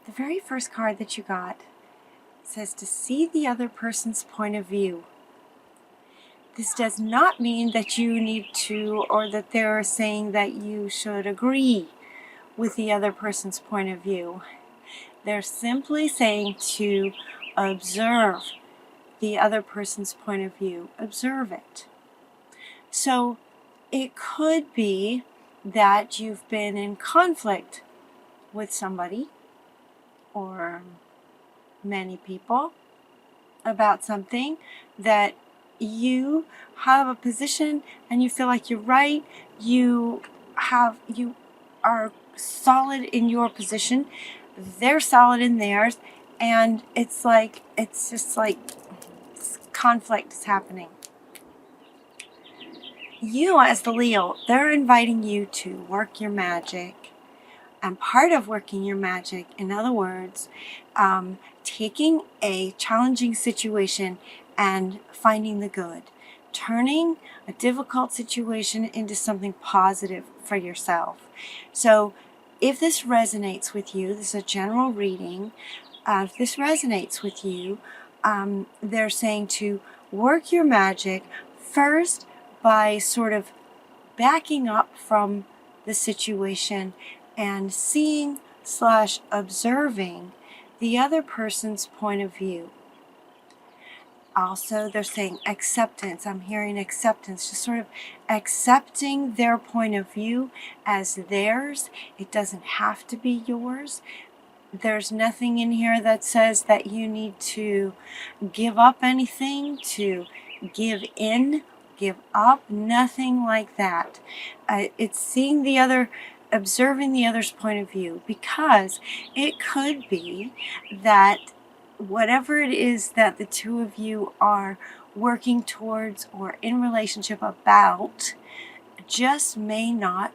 The very first card that you got says to see the other person's point of view. This does not mean that you need to, or that they're saying that you should agree with the other person's point of view. They're simply saying to observe the other person's point of view. Observe it. So it could be that you've been in conflict with somebody or many people about something, that you have a position and you feel like you're right, you are solid in your position, they're solid in theirs, and it's just like conflict is happening. You, as the Leo, they're inviting you to work your magic. And part of working your magic, in other words, taking a challenging situation and finding the good, turning a difficult situation into something positive for yourself. So if this resonates with you, this is a general reading, if this resonates with you, they're saying to work your magic first by sort of backing up from the situation and seeing / observing the other person's point of view. Also, they're saying acceptance. I'm hearing acceptance, just sort of accepting their point of view as theirs. It doesn't have to be yours. There's nothing in here that says that you need to give up anything, to give in, give up, nothing like that. It's seeing the other, observing the other's point of view, because it could be that whatever it is that the two of you are working towards or in relationship about just may not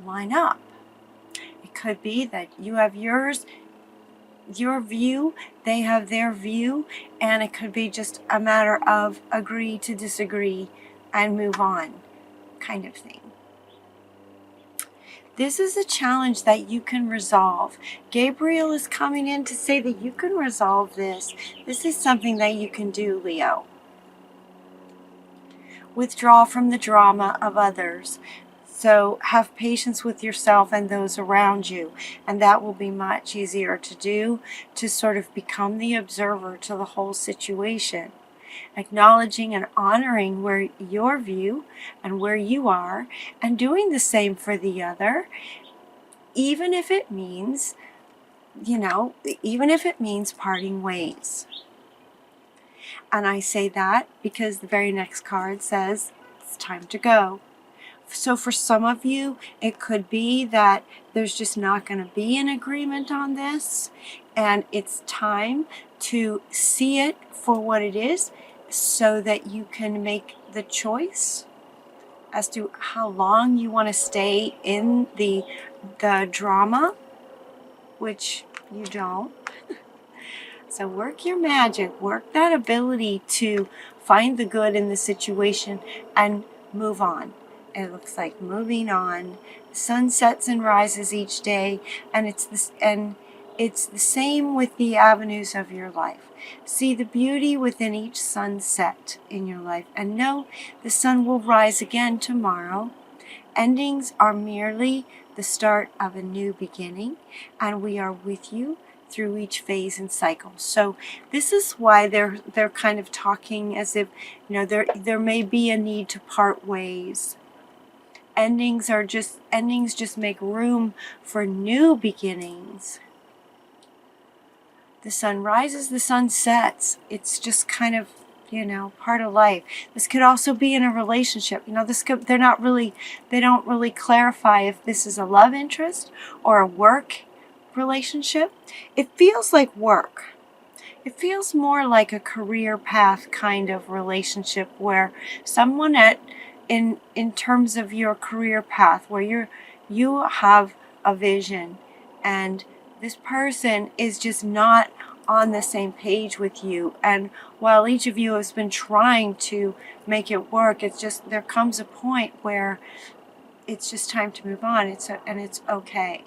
line up. It could be that you have your view, they have their view, and it could be just a matter of agree to disagree and move on, kind of thing. This is a challenge that you can resolve. Gabriel is coming in to say that you can resolve this. This is something that you can do, Leo. Withdraw from the drama of others. So have patience with yourself and those around you, and that will be much easier to do, to sort of become the observer to the whole situation. Acknowledging and honoring where your view and where you are, and doing the same for the other, even if it means, even if it means parting ways. And I say that because the very next card says it's time to go. So for some of you, it could be that there's just not going to be an agreement on this, and it's time to see it for what it is so that you can make the choice as to how long you want to stay in the drama, which you don't. So work your magic, work that ability to find the good in the situation and move on. It looks like moving on. The sun sets and rises each day, and it's the same with the avenues of your life. See the beauty within each sunset in your life, and know the sun will rise again tomorrow. Endings are merely the start of a new beginning, and we are with you through each phase and cycle. So this is why they're kind of talking as if, there may be a need to part ways. Endings just make room for new beginnings. The sun rises, the sun sets. It's just kind of, part of life. This could also be in a relationship. They don't really clarify if this is a love interest or a work relationship. It feels like work. It feels more like a career path kind of relationship, where someone in terms of your career path, where you have a vision, and this person is just not on the same page with you. And while each of you has been trying to make it work, it's just, there comes a point where it's just time to move on. And it's okay.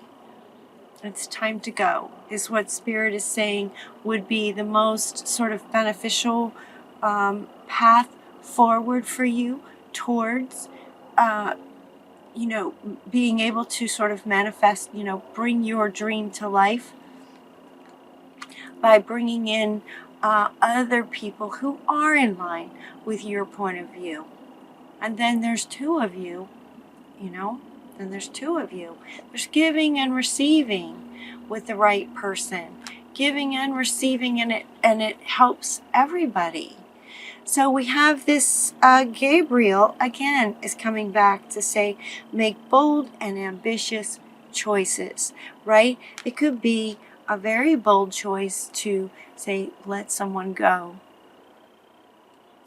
It's time to go, is what Spirit is saying would be the most sort of beneficial path forward for you towards, you know, being able to sort of manifest, you know, bring your dream to life by bringing in other people who are in line with your point of view. And then there's two of you, you know, then there's two of you. There's giving and receiving with the right person. Giving and receiving, and it helps everybody. So we have this Gabriel, again, is coming back to say, make bold and ambitious choices, right? It could be a very bold choice to say, let someone go.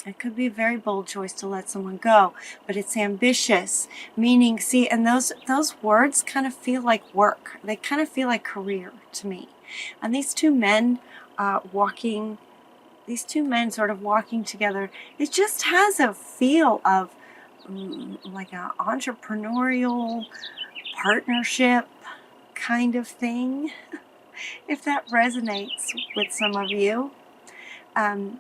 It could be a very bold choice to let someone go, but it's ambitious, meaning, see, and those words kind of feel like work. They kind of feel like career to me. And these two men sort of walking together, it just has a feel of like an entrepreneurial partnership kind of thing, if that resonates with some of you.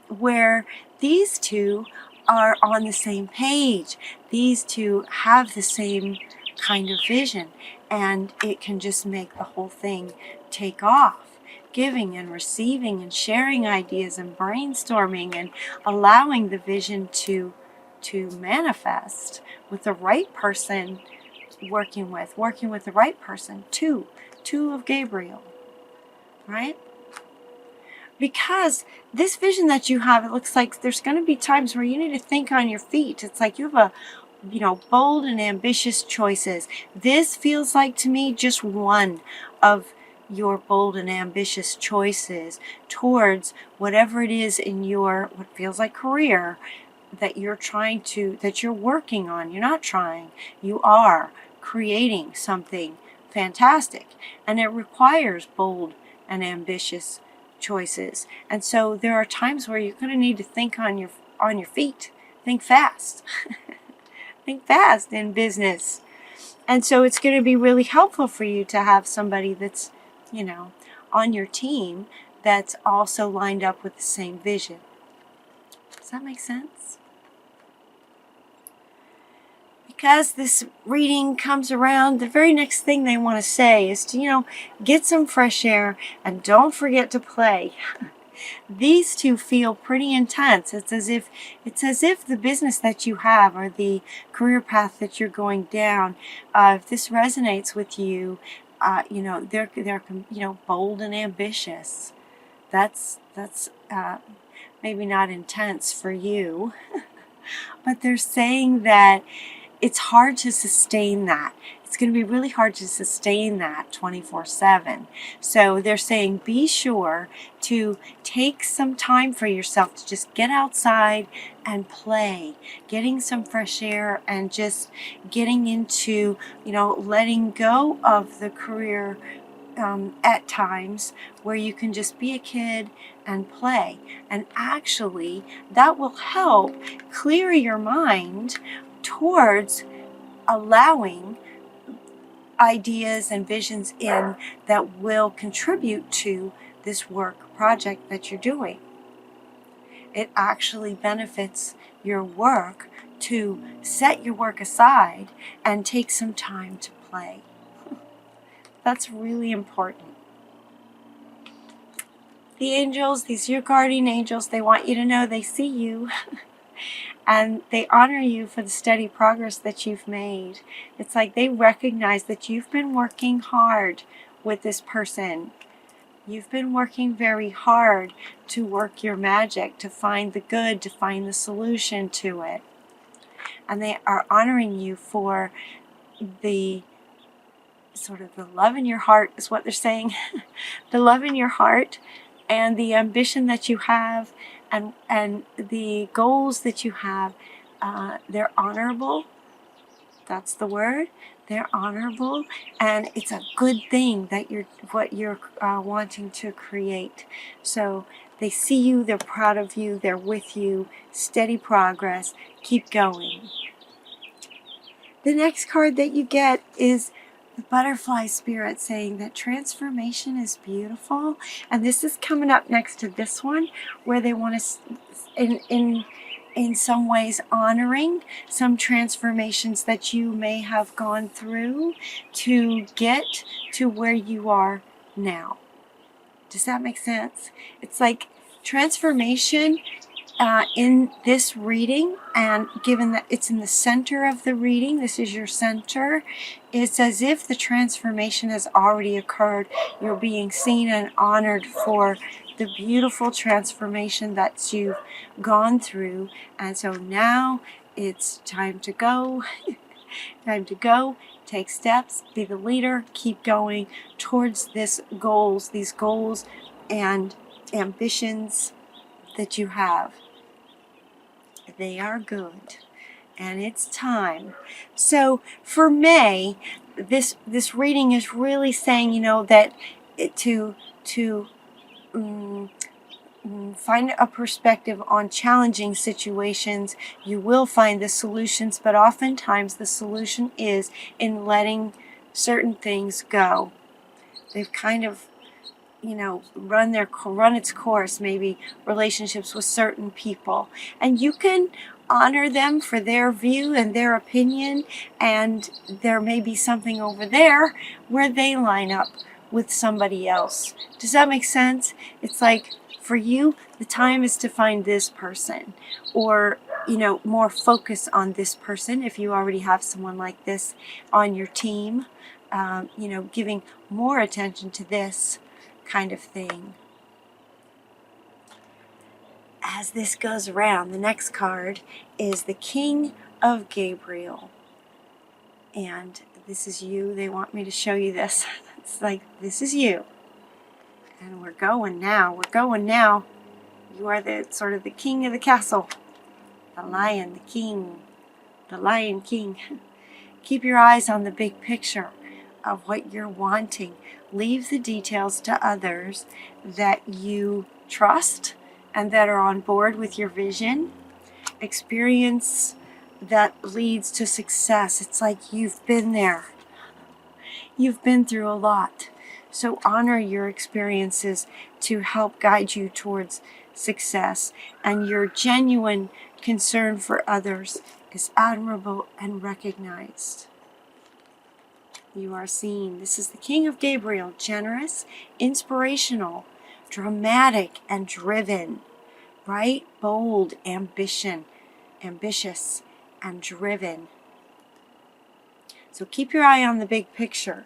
Where these two are on the same page. These two have the same kind of vision, and it can just make the whole thing take off. Giving and receiving and sharing ideas and brainstorming and allowing the vision to manifest with the right person working with the right person. Two of Gabriel, right? Because this vision that you have, it looks like there's going to be times where you need to think on your feet. It's like you have bold and ambitious choices. This feels like to me just one of your bold and ambitious choices towards whatever it is in your, what feels like career, that you're working on. You're not trying. You are creating something fantastic. And it requires bold and ambitious choices. And so there are times where you're going to need to think on your feet. Think fast. Think fast in business. And so it's going to be really helpful for you to have somebody that's, on your team that's also lined up with the same vision. Does that make sense? Because this reading comes around, the very next thing they want to say is to, get some fresh air and don't forget to play. These two feel pretty intense. It's as if the business that you have or the career path that you're going down, if this resonates with you, they're bold and ambitious. That's maybe not intense for you, but they're saying that it's hard to sustain that. It's going to be really hard to sustain that 24/7. So they're saying be sure to take some time for yourself to just get outside and play, getting some fresh air and just getting into, letting go of the career at times where you can just be a kid and play. And actually, that will help clear your mind towards allowing ideas and visions in that will contribute to this work project that you're doing. It actually benefits your work to set your work aside and take some time to play. That's really important. The angels, these your guardian angels, they want you to know they see you. And they honor you for the steady progress that you've made. It's like they recognize that you've been working hard with this person. You've been working very hard to work your magic, to find the good, to find the solution to it. And they are honoring you for the sort of the love in your heart is what they're saying. The love in your heart and the ambition that you have and the goals that you have, they're honorable. That's the word. They're honorable, and it's a good thing that you're wanting to create. So they see you, they're proud of you, they're with you. Steady progress. Keep going. The next card that you get is the butterfly spirit saying that transformation is beautiful. And this is coming up next to this one, where they want to, in some ways, honoring some transformations that you may have gone through to get to where you are now. Does that make sense? It's like transformation in this reading, and given that it's in the center of the reading, this is your center, it's as if the transformation has already occurred. You're being seen and honored for the beautiful transformation that you've gone through. And so now it's time to go. Time to go. Take steps, be the leader, keep going towards these goals and ambitions that you have. They are good, and it's time. So for May, this reading is really saying, that to find a perspective on challenging situations. You will find the solutions, but oftentimes the solution is in letting certain things go. They've kind of, run its course, maybe relationships with certain people. And you can honor them for their view and their opinion, and there may be something over there where they line up with somebody else. Does that make sense? It's like, for you, the time is to find this person, or more focus on this person if you already have someone like this on your team. Giving more attention to this kind of thing. As this goes around, the next card is the King of Gabriel. And this is you. They want me to show you this. It's like, this is you. And we're going now. You are the sort of the king of the castle. The lion, the king. The Lion King. Keep your eyes on the big picture of what you're wanting. Leave the details to others that you trust and that are on board with your vision. Experience that leads to success. It's like you've been there. You've been through a lot. So honor your experiences to help guide you towards success. And your genuine concern for others is admirable and recognized. You are seen. This is the King of Gabriel, generous, inspirational, dramatic, and driven. Right? Bold, ambitious, and driven. So keep your eye on the big picture.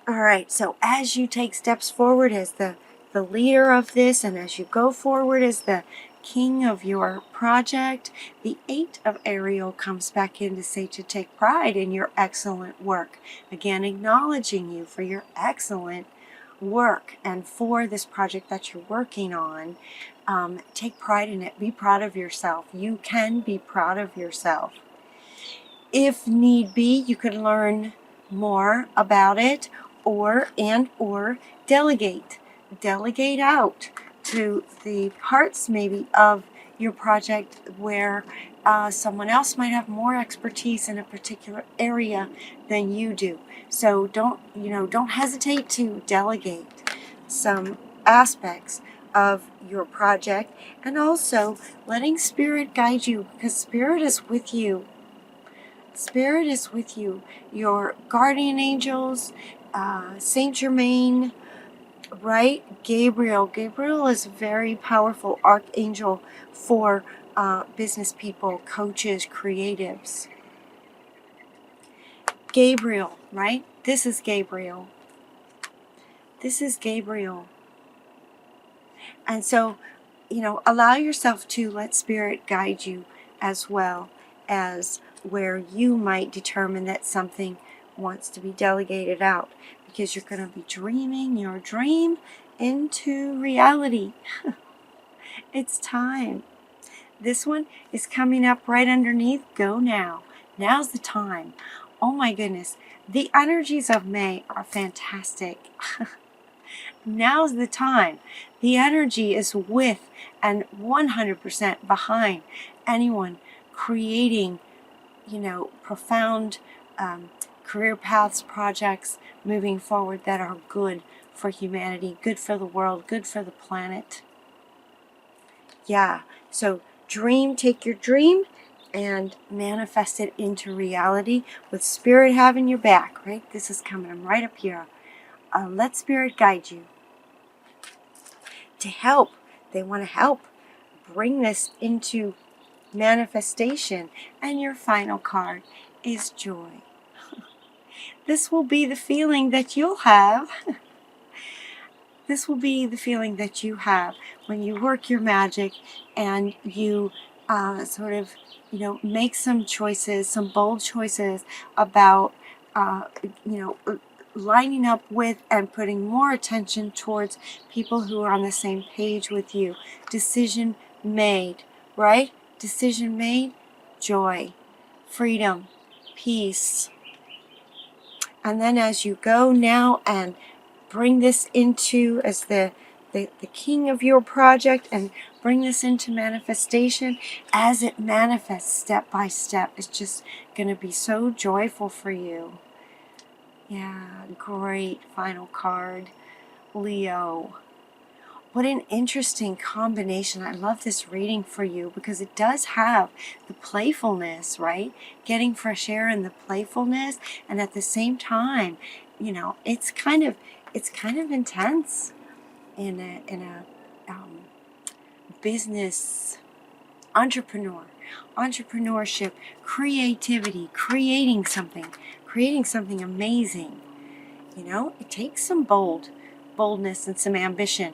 All right, so as you take steps forward as the leader of this, and as you go forward as the king of your project, the 8 of Ariel comes back in to say to take pride in your excellent work. Again, acknowledging you for your excellent work and for this project that you're working on. Take pride in it. Be proud of yourself. You can be proud of yourself. If need be, you can learn more about it or delegate. Delegate out to the parts maybe of your project where someone else might have more expertise in a particular area than you do. So don't hesitate to delegate some aspects of your project, and also letting Spirit guide you, because Spirit is with you. Spirit is with you. Your guardian angels, Saint Germain, right? Gabriel. Gabriel is a very powerful archangel for business people, coaches, creatives. Gabriel, right? This is Gabriel. This is Gabriel. And so, allow yourself to let Spirit guide you, as well as where you might determine that something wants to be delegated out, because you're going to be dreaming your dream into reality. It's time. This one is coming up right underneath. Go now. Now's the time. Oh my goodness. The energies of May are fantastic. Now's the time. The energy is with and 100% behind anyone creating, profound career paths, projects moving forward that are good for humanity, good for the world, good for the planet. Yeah, so take your dream and manifest it into reality with Spirit having your back, right? This is coming right up here. Let Spirit guide you to help. They want to help bring this into manifestation. And your final card is joy. This will be the feeling that you'll have. This will be the feeling that you have when you work your magic and you sort of, make some choices, some bold choices about, lining up with and putting more attention towards people who are on the same page with you. Decision made, right? Decision made, joy, freedom, peace. And then as you go now and bring this into as the king of your project and bring this into manifestation, as it manifests step by step, it's just going to be so joyful for you. Yeah, great final card, Leo. What an interesting combination. I love this reading for you because it does have the playfulness, right? Getting fresh air and the playfulness, and at the same time, it's kind of intense in a business entrepreneurship, creativity, creating something amazing. It takes some boldness and some ambition